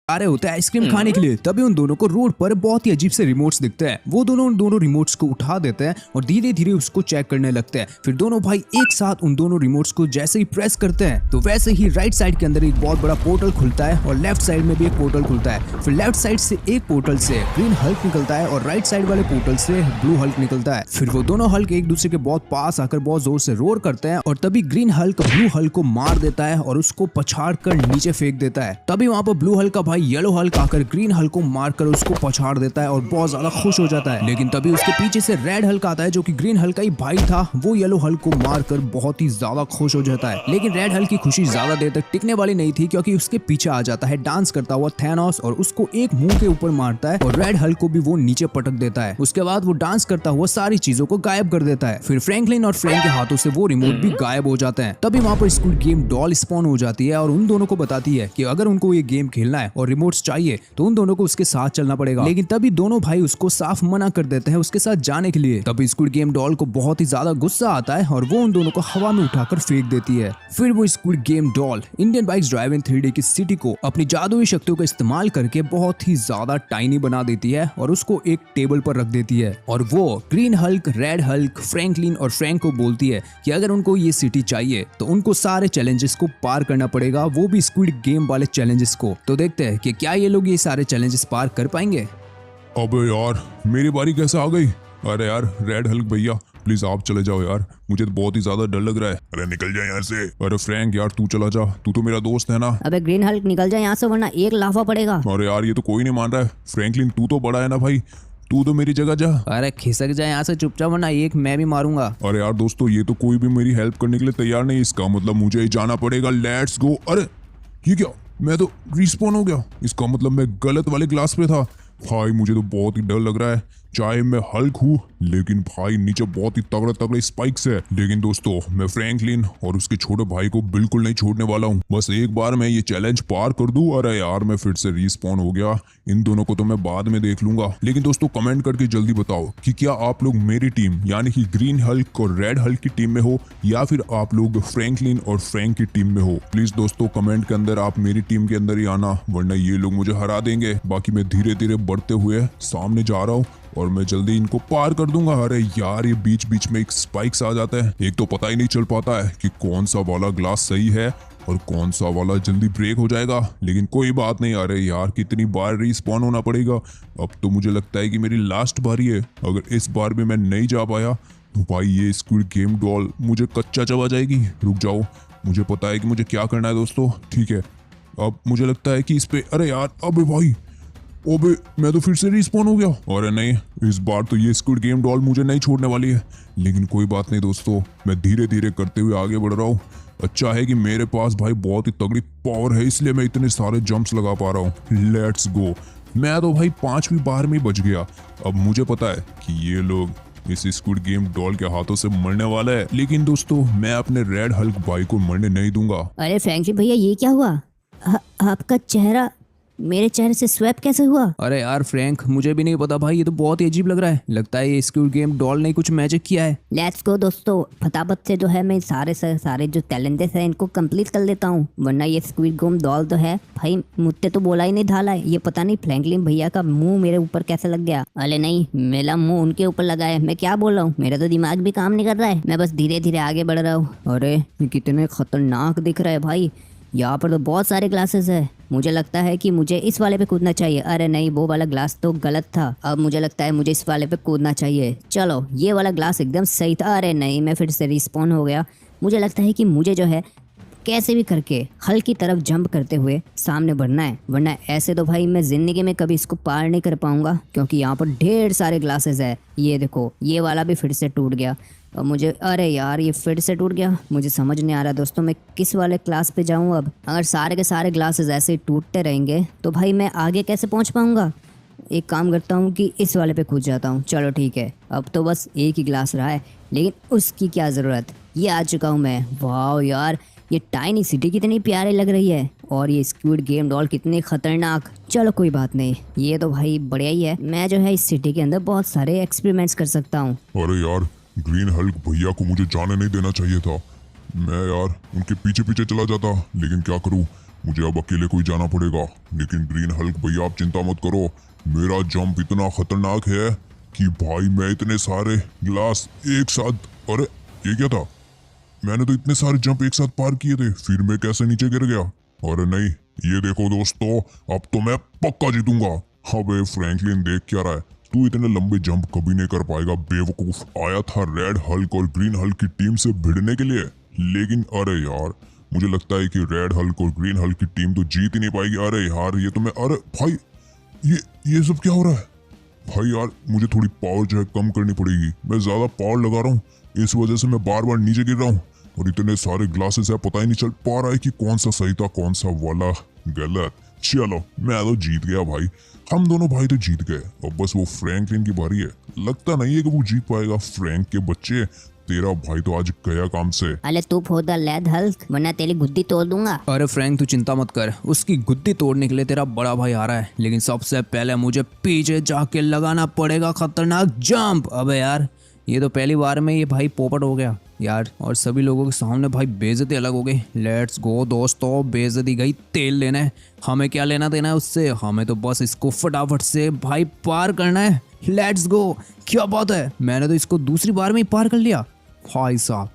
आ रहे होते हैं आइसक्रीम खाने के लिए, तभी उन दोनों को रोड पर बहुत ही अजीब से रिमोट्स दिखते हैं। वो दोनों उन दोनों रिमोट्स को उठा देते हैं और धीरे धीरे उसको चेक करने लगते हैं। फिर दोनों भाई एक साथ उन दोनों रिमोट्स को जैसे ही प्रेस करते हैं तो वैसे ही राइट साइड के अंदर एक बहुत बड़ा पोर्टल खुलता है और लेफ्ट साइड में भी एक पोर्टल खुलता है। फिर लेफ्ट साइड से एक पोर्टल से ग्रीन हल्क निकलता है और राइट साइड वाले पोर्टल से ब्लू हल्क निकलता है। फिर वो दोनों हल्क एक दूसरे के बहुत पास आकर बहुत जोर से रोर करते हैं और तभी ग्रीन हल्क ब्लू हल्क को मार देता है और उसको पछाड़ कर नीचे फेंक देता है। तभी वहाँ पर ब्लू हल्क का भाई येलो हल्क आकर ग्रीन हल्क को मारकर उसको पछाड़ देता है और बहुत ज्यादा खुश हो जाता है। लेकिन तभी उसके पीछे से रेड हल्क आता है जो कि ग्रीन हल्क का ही भाई था। वो येलो हल्क को मारकर बहुत ही ज्यादा खुश हो जाता है। लेकिन रेड हल्क की खुशी ज्यादा देर तक टिकने वाली नहीं थी, क्योंकि उसके पीछे आ जाता है डांस करता हुआ थैनोस और उसको एक मुंह के ऊपर मारता है और रेड हल्क को भी वो नीचे पटक देता है। उसके बाद वो डांस करता हुआ सारी चीजों को गायब कर देता है। फिर फ्रैंकलिन और फ्रैंक के हाथों से वो रिमोट भी गायब हो जाते हैं। तभी वहाँ पर स्क्विड गेम डॉल स्पॉन हो जाती है और उन दोनों को बताती है कि अगर उनको ये गेम खेलना है और रिमोट्स चाहिए तो उन दोनों को उसके साथ चलना पड़ेगा। लेकिन तभी दोनों भाई उसको साफ मना कर देते हैं उसके साथ जाने के लिए। तभी स्क्विड गेम डॉल को बहुत ही ज्यादा गुस्सा आता है और वो उन दोनों को हवा में उठाकर फेंक देती है। फिर वो squid game doll Indian bikes drive इन 3D की सिटी को अपनी जादुई शक्तियों का इस्तेमाल करके बहुत ही ज्यादा टाइनी बना देती है और उसको एक टेबल पर रख देती है। और वो green Hulk, red Hulk, Franklin और फ्रैंक को बोलती है कि अगर उनको ये सिटी चाहिए तो उनको सारे चैलेंजेस को पार करना पड़ेगा, वो भी स्क्विड गेम वाले चैलेंजेस को। तो देखते हैं कि क्या ये लोग ये सारे चैलेंजेस पार कर पाएंगे। अबे यार, मेरी बारी कैसे आ गई? अरे यार रेड हल्क भैया, प्लीज आप चले जाओ यार, मुझे तो बहुत ही ज्यादा डर लग रहा है। अरे निकल जा यहाँ से। अरे फ्रैंक यार तू चला जा, तू तो मेरा दोस्त है ना। अबे ग्रीन हल्क निकल जा यहाँ से वरना एक लाफा पड़ेगा। अरे यार ये तो कोई नहीं मान रहा है। फ्रैंकलिन तू तो बड़ा है ना भाई, तू तो मेरी जगह जा। अरे खिसक जाए यहाँ से चुपचाप वरना एक मैं भी मारूंगा। अरे यार दोस्तों, ये तो कोई भी मेरी हेल्प करने के लिए तैयार नहीं, इसका मतलब मुझे ही जाना पड़ेगा। Let's go. अरे ये क्या, मैं तो रिस्पॉन हो गया, इसका मतलब मैं गलत वाले क्लास पे था। भाई मुझे तो बहुत ही डर लग रहा है, चाहे मैं हल्क हूँ लेकिन भाई नीचे बहुत ही तगड़े तगड़े स्पाइक्स है। लेकिन दोस्तों मैं फ्रैंकलिन और उसके छोटे भाई को बिल्कुल नहीं छोड़ने वाला हूँ। बस एक बार मैं ये चैलेंज पार कर दूं। अरे यार मैं फिर से रिस्पॉन हो गया, इन दोनों को तो मैं बाद में देख लूंगा। लेकिन दोस्तों कमेंट करके जल्दी बताओ कि क्या आप लोग मेरी टीम यानी कि ग्रीन हल्क और रेड हल्क की टीम में हो या फिर आप लोग फ्रैंकलिन और फ्रैंक की टीम में हो। प्लीज दोस्तों कमेंट के अंदर आप मेरी टीम के अंदर ही आना, वरना ये लोग मुझे हरा देंगे। बाकी मैं धीरे धीरे बढ़ते हुए सामने जा रहा हूँ और मैं जल्दी इनको पार कर दूंगा। अरे यार ये बीच बीच में एक स्पाइक्स आ जाता है, एक तो पता ही नहीं चल पाता है कि कौन सा वाला ग्लास सही है और कौन सा वाला जल्दी ब्रेक हो जाएगा। लेकिन कोई बात नहीं। अरे यार कितनी बार रिस्पॉन होना पड़ेगा। अब तो मुझे लगता है कि मेरी लास्ट बारी है, अगर इस बार भी मैं नहीं जा पाया तो भाई ये स्क्विड गेम डॉल मुझे कच्चा चबा जाएगी। रुक जाओ, मुझे पता है कि मुझे क्या करना है दोस्तों। ठीक है, अब मुझे लगता है कि इस पे, अरे यार अबे भाई, ओबे मैं तो फिर से रिस्पॉन हो गया। अरे नहीं, इस बार तो ये स्क्विड गेम डॉल मुझे नहीं छोड़ने वाली है। लेकिन कोई बात नहीं दोस्तों, मैं धीरे धीरे करते हुए आगे बढ़ रहा हूँ। अच्छा है कि मेरे पास भाई बहुत ही तगड़ी पावर है, इसलिए मैं इतने सारे जंप्स लगा पा रहा हूँ। Let's go. मैं तो भाई 5वीं बार में बच गया। अब मुझे पता है कि ये लोग इस स्क्विड गेम डॉल के हाथों से मरने वाला है, लेकिन दोस्तों मैं अपने रेड हल्क भाई को मरने नहीं दूंगा। अरे फ्रैंक भैया ये क्या हुआ? आपका चेहरा मेरे चेहरे से स्वैप कैसे हुआ? अरे यार फ्रैंक, मुझे भी नहीं पता भाई, ये तो बहुत ही अजीब लग रहा है। लगता है ये स्क्विड गेम डॉल ने कुछ मैजिक किया है। लेट्स गो दोस्तों, फटाफट से जो है मैं सारे जो चैलेंजेस हैं इनको कंप्लीट कर लेता हूँ, वरना ये स्क्विड गेम डॉल तो है भाई मुझसे तो बोला ही नहीं ढाला है। ये पता नहीं फ्रैंकलिन भैया का मुंह मेरे ऊपर कैसे लग गया। अरे नहीं, मेरा मुंह उनके ऊपर लगा है। मैं क्या बोल रहा हूँ, मेरा तो दिमाग भी काम नहीं कर रहा है। मैं बस धीरे धीरे आगे बढ़ रहा हूँ। अरे ये कितने खतरनाक दिख रहा है भाई, यहाँ पर तो बहुत सारे ग्लासेस है। मुझे लगता है कि मुझे इस वाले पे कूदना चाहिए। अरे नहीं, वो वाला ग्लास तो गलत था। अब मुझे लगता है मुझे इस वाले पे कूदना चाहिए। चलो ये वाला ग्लास एकदम सही था। अरे नहीं, मैं फिर से रिस्पॉन हो गया। मुझे लगता है कि मुझे जो है कैसे भी करके हल्क की तरफ जंप करते हुए सामने बढ़ना है, वरना ऐसे तो भाई मैं जिंदगी में कभी इसको पार नहीं कर पाऊंगा, क्योंकि यहाँ पर ढेर सारे ग्लासेस है। ये देखो, ये वाला भी फिर से टूट गया और मुझे, अरे यार ये फिर से टूट गया। मुझे समझ नहीं आ रहा दोस्तों मैं किस वाले क्लास पे जाऊँ अब। अगर सारे के सारे ग्लासेस ऐसे ही टूटते रहेंगे तो भाई मैं आगे कैसे पहुँच पाऊँगा। एक काम करता हूँ कि इस वाले पे कूद जाता हूँ। चलो ठीक है, अब तो बस एक ही ग्लास रहा है, लेकिन उसकी क्या ज़रूरत, ये आ चुका हूँ मैं। वाह यार, ये टाइनी सिटी कितनी प्यारी लग रही है और ये स्क्विड गेम डॉल कितनी खतरनाक। चलो कोई बात नहीं, ये तो भाई बढ़िया ही है। मैं जो है इस सिटी के अंदर बहुत सारे एक्सपेरिमेंट्स कर सकता हूँ। अरे यार ग्रीन हल्क भैया को मुझे जाने नहीं देना चाहिए था। मैं यार उनके पीछे पीछे चला जाता, लेकिन क्या करूँ, मुझे अब अकेले कोई जाना पड़ेगा। लेकिन ग्रीन हल्क भैया आप चिंता मत करो, मेरा जंप इतना खतरनाक है कि भाई मैं इतने सारे ग्लास एक साथ, अरे ये क्या था? मैंने तो इतने सारे जंप एक साथ पार किए थे, फिर मैं कैसे नीचे गिर गया? अरे नहीं, ये देखो दोस्तों, अब तो मैं पक्का जीतूंगा। अबे फ्रैंकलिन देख क्या रहा है? तू इतने लंबे जंप कभी नहीं कर पाएगा बेवकूफ। आया था रेड हल्क और ग्रीन हल्क की टीम से भिड़ने के लिए, लेकिन अरे यार मुझे लगता है कि रेड हल्क और ग्रीन हल्क की टीम तो जीत ही नहीं पाएगी। अरे यार ये तो मैं, अरे भाई ये सब क्या हो रहा है? भाई यार मुझे थोड़ी पावर जो है कम करनी पड़ेगी, मैं ज्यादा पावर लगा रहा हूँ, इस वजह से मैं बार बार नीचे गिर रहा हूँ। और इतने सारे ग्लासेस है, पता ही नहीं चल पा रहा है कि कौन सा सही था कौन सा वाला गलत। चलो मैं तो जीत गया भाई, हम दोनों भाई तो जीत गए। अब बस वो फ्रैंकलिन की बारी है, लगता नहीं है कि वो जीत पाएगा। फ्रैंक के बच्चे, तेरा भाई तो आज गया काम से। अरे तू फोड़ रेड हल्क वरना तेरी गुद्दी तोड़ दूंगा। अरे फ्रैंक तू चिंता मत कर, उसकी गुद्दी तोड़ने के लिए तेरा बड़ा भाई आ रहा है, लेकिन सबसे पहले मुझे पीछे जाके लगाना पड़ेगा खतरनाक जंप। अबे यार ये तो पहली बार में ये भाई पोपट हो गया यार, और सभी लोगों के सामने भाई बेइज्जती अलग हो गई। लेट्स गो दोस्तों, बेइज्जती गई तेल लेने, हमें क्या लेना देना है उससे, हमें तो बस इसको फटाफट से भाई पार करना है। लेट्स गो, क्या बात है, मैंने तो इसको दूसरी बार में ही पार कर लिया। भाई साहब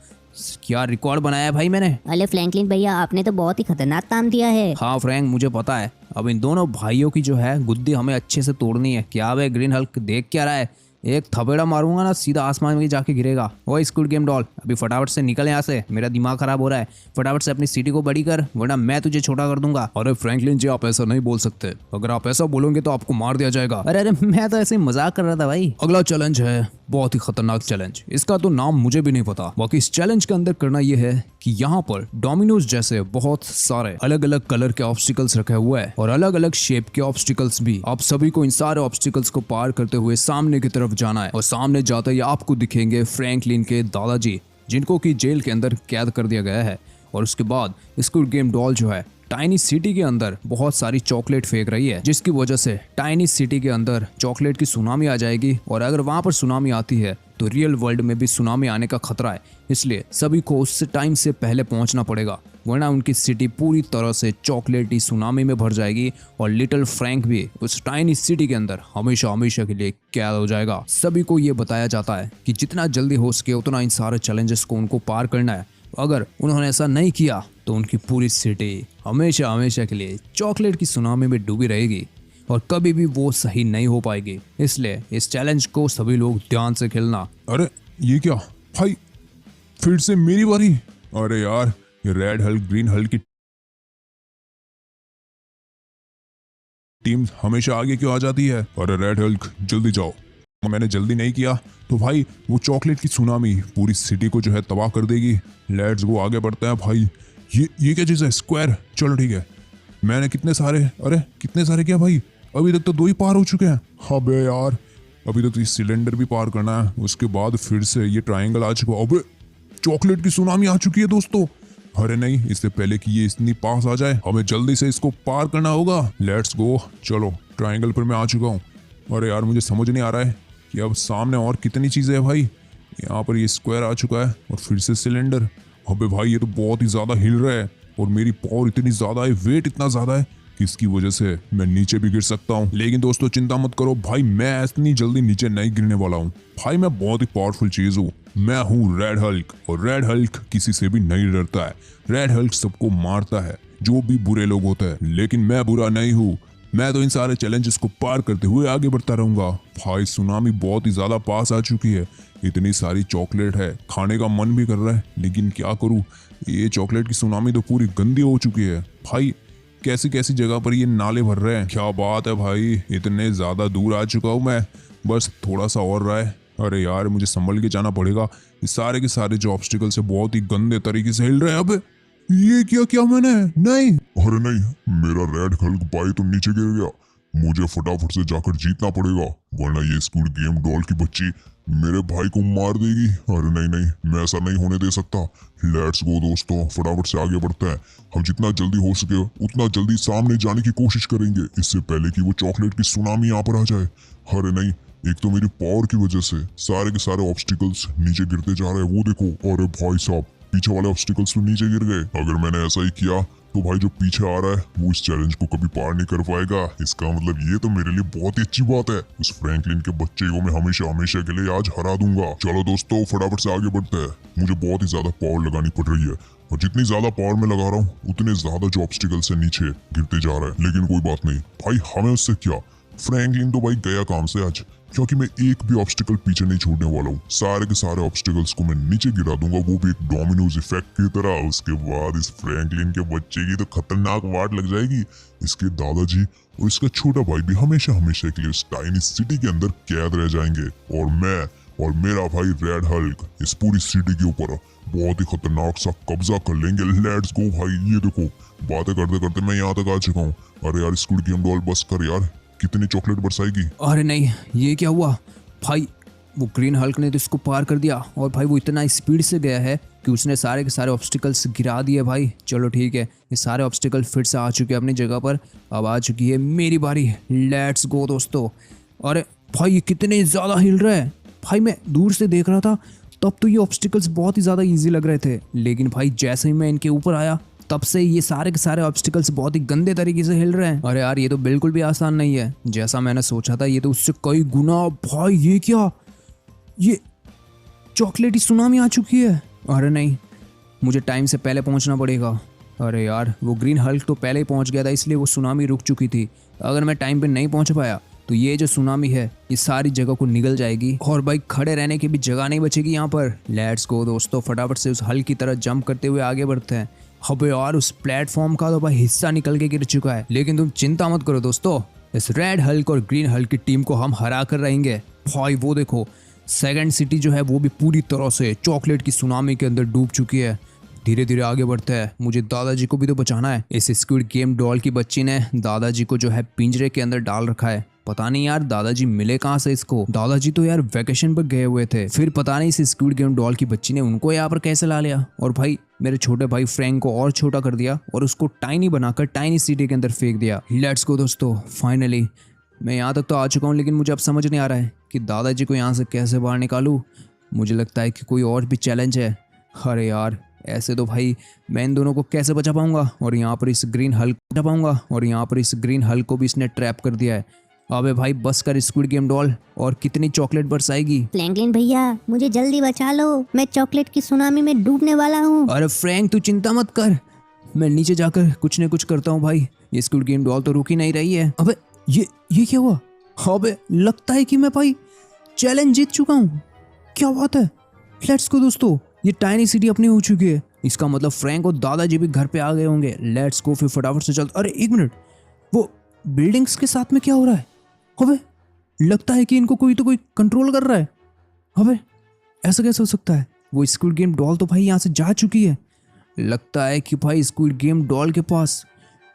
क्या रिकॉर्ड बनाया है भाई मैंने। अरे फ्रैंकलिन भैया आपने तो बहुत ही खतरनाक काम दिया है। हाँ फ्रैंक मुझे पता है, अब इन दोनों भाइयों की जो है गुद्दी हमें अच्छे से तोड़नी है। क्या वे ग्रीन हल्क देख क्या रहा है, एक थपेड़ा मारूंगा ना सीधा आसमान में जाके गिरेगा। वो स्क्विड गेम डॉल अभी फटाफट से निकल यहाँ से, मेरा दिमाग खराब हो रहा है, फटाफट से अपनी सिटी को बड़ी कर वरना मैं तुझे छोटा कर दूंगा। अरे फ्रैंकलिन जी आप ऐसा नहीं बोल सकते, अगर आप ऐसा बोलोगे तो आपको मार दिया जाएगा। अरे अरे मैं तो ऐसे ही मजाक कर रहा था भाई। अगला चैलेंज है बहुत ही खतरनाक चैलेंज, इसका तो नाम मुझे भी नहीं पता। बाकी इस चैलेंज के अंदर करना यह है कि यहाँ पर डोमिनोज जैसे बहुत सारे अलग अलग कलर के ऑब्स्टिकल्स रखे हुए हैं और अलग अलग शेप के ऑब्स्टिकल्स भी। आप सभी को इन सारे ऑब्स्टिकल्स को पार करते हुए सामने की तरफ जाना है, और सामने जाते ही आपको दिखेंगे फ्रैंकलिन के दादाजी, जिनको कि जेल के अंदर कैद कर दिया गया है। और उसके बाद स्क्विड गेम डॉल जो है टाइनी सिटी के अंदर बहुत सारी चॉकलेट फेंक रही है, जिसकी वजह से टाइनी सिटी के अंदर चॉकलेट की सुनामी आ जाएगी। और अगर वहां पर सुनामी आती है तो रियल वर्ल्ड में भी सुनामी आने का खतरा है, इसलिए सभी को उस टाइम से पहले पहुंचना पड़ेगा, वरना उनकी सिटी पूरी तरह से चॉकलेटी सुनामी में भर जाएगी और लिटिल फ्रैंक भी उस टाइनी सिटी के अंदर हमेशा हमेशा के लिए कैद हो जाएगा। सभी को ये बताया जाता है कि जितना जल्दी हो सके उतना इन सारे चैलेंजेस को उनको पार करना है। अगर उन्होंने ऐसा नहीं किया तो उनकी पूरी सिटी हमेशा हमेशा के लिए चॉकलेट की सुनामी में डूबी रहेगी और कभी भी वो सही नहीं हो पाएगी। इसलिए इस चैलेंज को सभी लोग ध्यान से खेलना। अरे ये क्या भाई, फिर से मेरी बारी? अरे यार ये रेड हल्क ग्रीन हल्क की टीम हमेशा आगे क्यों आ जाती है? अरे रेड हल्क जल्दी जाओ, मैंने जल्दी नहीं किया तो भाई वो चॉकलेट की सुनामी पूरी सिटी को जो है तबाह कर देगी। लेट्स गो, आगे बढ़ते हैं भाई। ये क्या चीज़ है? स्क्वायर, चलो ठीक है। मैंने कितने सारे क्या भाई, अभी तक तो 2 ही पार हो चुके हैं। अबे यार अभी तक तो सिलेंडर भी पार करना है, उसके बाद फिर से ये ट्राइंगल आ चुका। अबे चॉकलेट की सुनामी आ चुकी है दोस्तों। अरे नहीं, इससे पहले कि ये इतनी पास आ जाए हमें जल्दी से इसको पार करना होगा। लेट्स गो, चलो ट्राइंगल पर मैं आ चुका हूँ। अरे यार मुझे समझ नहीं आ रहा है कि अब सामने और कितनी चीज़ें हैं भाई। यहाँ पर ये स्क्वायर आ चुका है और फिर से सिलेंडर। अबे भाई ये तो बहुत ही ज़्यादा हिल रहा है और मेरी पावर इतनी ज़्यादा है, वेट इतना ज़्यादा है कि इसकी वजह से मैं नीचे भी गिर सकता हूँ। लेकिन दोस्तों चिंता मत करो भाई, मैं इतनी जल्दी नीचे नहीं गिरने वाला हूँ भाई। मैं बहुत ही पावरफुल चीज़ हूँ, मैं हूँ रेड हल्क और रेड हल्क किसी से भी नहीं डरता है। रेड हल्क सबको मारता है जो भी बुरे लोग होते हैं, लेकिन मैं बुरा नहीं हूँ। मैं तो इन सारे चैलेंजेस को पार करते हुए आगे बढ़ता रहूंगा। भाई सुनामी बहुत ही ज्यादा पास आ चुकी है, इतनी सारी चॉकलेट है, खाने का मन भी कर रहा है, लेकिन क्या करूं, ये चॉकलेट की सुनामी तो पूरी गंदी हो चुकी है। भाई कैसी कैसी जगह पर ये नाले भर रहे हैं, क्या बात है भाई, इतने ज्यादा दूर आ चुका हूं मैं, बस थोड़ा सा और रहा है। अरे यार मुझे संभल के जाना पड़ेगा, ये सारे के सारे जो ऑब्स्टिकल्स है बहुत ही गंदे तरीके से हिल रहे हैं। अब ये क्या मैंने, नहीं, अरे नहीं, मेरा रेड हल्क भाई तो नीचे गिर गया। मुझे फटाफट से जाकर जीतना पड़ेगा, वरना ये स्क्विड गेम डॉल की बच्ची मेरे भाई को मार देगी। अरे नहीं, मैं ऐसा नहीं होने दे सकता। लेट्स गो दोस्तों, फटाफट से आगे बढ़ते हैं। हम जितना जल्दी हो सके उतना जल्दी सामने जाने की कोशिश करेंगे, इससे पहले कि वो चॉकलेट की सुनामी यहाँ पर आ जाए। अरे नहीं, एक तो मेरी पावर की वजह से सारे के सारे ऑब्स्टिकल्स नीचे गिरते जा रहे हैं, वो देखो। अरे भाई साहब पीछे वाले ऑब्स्टिकल्स तो नीचे गिर गए। अगर मैंने ऐसा ही किया तो भाई जो पीछे आ रहा है वो इस चैलेंज को कभी पार नहीं कर पाएगा। इसका मतलब ये तो मेरे लिए बहुत ही अच्छी बात है। उस फ्रैंकलिन के बच्चे को मैं हमेशा हमेशा के लिए आज हरा दूंगा। चलो दोस्तों फटाफट से आगे बढ़ते हैं। मुझे बहुत ही ज्यादा पावर लगानी पड़ रही है और जितनी ज्यादा पावर मैं लगा रहा हूँ उतने ज्यादा जो ऑब्स्टिकल्स है नीचे गिरते जा रहा है। लेकिन कोई बात नहीं भाई, हमें उससे क्या, फ्रैंकलिन तो भाई गया काम से आज, क्योंकि मैं एक भी ऑब्स्टिकल पीछे नहीं छोड़ने वाला हूँ। सारे के सारे ऑब्स्टिकल्स को मैं नीचे गिरा दूंगा, वो भी एक डोमिनोज इफेक्ट की तरह। उसके बाद इस फ्रैंकलिन के बच्चे की तो खतरनाक वाट लग जाएगी। इसके दादाजी और इसका छोटा भाई भी हमेशा हमेशा के लिए उस टाइनी सिटी के अंदर कैद रह जाएंगे। और मैं और मेरा भाई रेड हल्क इस पूरी सिटी के ऊपर बहुत ही खतरनाक सा कब्जा कर लेंगे। लेट्स गो भाई। ये देखो बातें करते करते मैं यहाँ तक आ चुका हूँ। अरे यार स्क्विड गेम डॉल बस कर यार, कितनी चॉकलेट बरसाएगी। अरे नहीं, ये क्या हुआ भाई? वो ग्रीन हल्क ने तो इसको पार कर दिया और भाई वो इतना स्पीड से गया है कि उसने सारे के सारे ऑब्स्टिकल्स गिरा दिए भाई। चलो ठीक है, ये सारे ऑब्स्टिकल फिर से आ चुके हैं अपनी जगह पर। अब आ चुकी है मेरी बारी। लेट्स गो दोस्तों। अरे भाई ये कितने ज़्यादा हिल रहे हैं भाई। मैं दूर से देख रहा था तब तो ये ऑब्स्टिकल्स बहुत ही ज़्यादा ईजी लग रहे थे, लेकिन भाई जैसे ही मैं इनके ऊपर आया तब से ये सारे के सारे ऑब्स्टिकल्स बहुत ही गंदे तरीके से हिल रहे हैं। अरे यार ये तो बिल्कुल भी आसान नहीं है जैसा मैंने सोचा था, ये तो उससे कई गुना। भाई ये क्या, ये चॉकलेटी सुनामी आ चुकी है। अरे नहीं, मुझे टाइम से पहले पहुंचना पड़ेगा। अरे यार वो ग्रीन हल्क तो पहले ही पहुंच गया था, इसलिए वो सुनामी रुक चुकी थी। अगर मैं टाइम पे नहीं पहुंच पाया तो ये जो सुनामी है ये सारी जगह को निगल जाएगी और भाई खड़े रहने की भी जगह नहीं बचेगी यहाँ पर। लेट्स गो दोस्तों, फटाफट से उस हल्क की तरह जंप करते हुए आगे बढ़ते हैं। अबे यार उस प्लेटफॉर्म का तो भाई हिस्सा निकल के गिर चुका है, लेकिन तुम चिंता मत करो दोस्तों, इस रेड हल्क और ग्रीन हल्क की टीम को हम हरा कर रहेंगे। भाई वो देखो सेकंड सिटी जो है वो भी पूरी तरह से चॉकलेट की सुनामी के अंदर डूब चुकी है। धीरे धीरे आगे बढ़ते हैं, मुझे दादाजी को भी तो बचाना है। इस स्क्विड गेम डॉल की बच्ची ने दादाजी को जो है पिंजरे के अंदर डाल रखा है। पता नहीं यार दादाजी मिले कहाँ से इसको। दादाजी तो यार वेकेशन पर गए हुए थे, फिर पता नहीं इस स्क्विड गेम डॉल की बच्ची ने उनको यहाँ पर कैसे ला लिया और भाई मेरे छोटे भाई फ्रैंक को और छोटा कर दिया और उसको टाइनी बनाकर टाइनी सिटी के अंदर फेंक दिया। लेट्स गो दोस्तों, फाइनली मैं यहाँ तक तो आ चुका हूँ, लेकिन मुझे अब समझ नहीं आ रहा है कि दादाजी को यहाँ से कैसे बाहर निकालूँ। मुझे लगता है कि कोई और भी चैलेंज है। अरे यार ऐसे तो भाई मैं इन दोनों को कैसे बचा पाऊंगा, और यहाँ पर इस ग्रीन हल्क बचा पाऊंगा, और यहाँ पर इस ग्रीन हल्क को भी इसने ट्रैप कर दिया है। अबे भाई बस कर स्क्विड गेम डॉल, और कितनी चॉकलेट बरसाएगी। फ्रैंकलिन भैया मुझे जल्दी बचा लो, मैं चॉकलेट की सुनामी में डूबने वाला हूँ। अरे फ्रैंक तू चिंता मत कर, मैं नीचे जाकर कुछ न कुछ करता हूँ भाई। ये स्क्विड गेम डॉल तो रुक ही नहीं रही है। अबे ये क्या हुआ? अबे लगता है कि मैं भाई चैलेंज जीत चुका हूँ। क्या बात है। लेट्स गो दोस्तों, ये टाइनी सिटी अपनी हो चुकी है। इसका मतलब फ्रैंक और दादाजी भी घर पे आ गए होंगे। लेट्स गो, फिर फटाफट से चलते। अरे एक मिनट, वो बिल्डिंग्स के साथ में क्या हो रहा है? अबे लगता है कि इनको कोई कंट्रोल कर रहा है। अबे ऐसा कैसे हो सकता है? वो स्क्विड गेम डॉल तो भाई यहाँ से जा चुकी है। लगता है कि भाई स्क्विड गेम डॉल के पास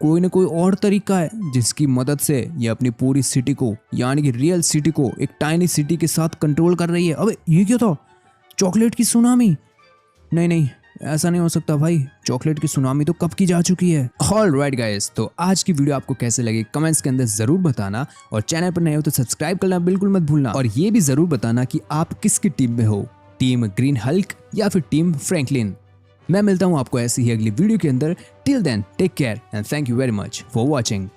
कोई ना कोई और तरीका है जिसकी मदद से ये अपनी पूरी सिटी को, यानी कि रियल सिटी को एक टाइनी सिटी के साथ कंट्रोल कर रही है। अबे ये क्या था? चॉकलेट की सुनामी? नहीं ऐसा नहीं हो सकता भाई, चॉकलेट की सुनामी तो कब की जा चुकी है। ऑलराइट गाइस, तो आज की वीडियो आपको कैसे लगी कमेंट्स के अंदर जरूर बताना, और चैनल पर नए हो तो सब्सक्राइब करना बिल्कुल मत भूलना, और ये भी जरूर बताना कि आप किसकी टीम में हो, टीम ग्रीन हल्क या फिर टीम फ्रैंकलिन। मैं मिलता हूँ आपको ऐसी ही अगली वीडियो के अंदर। Till then take care and thank you very much for watching.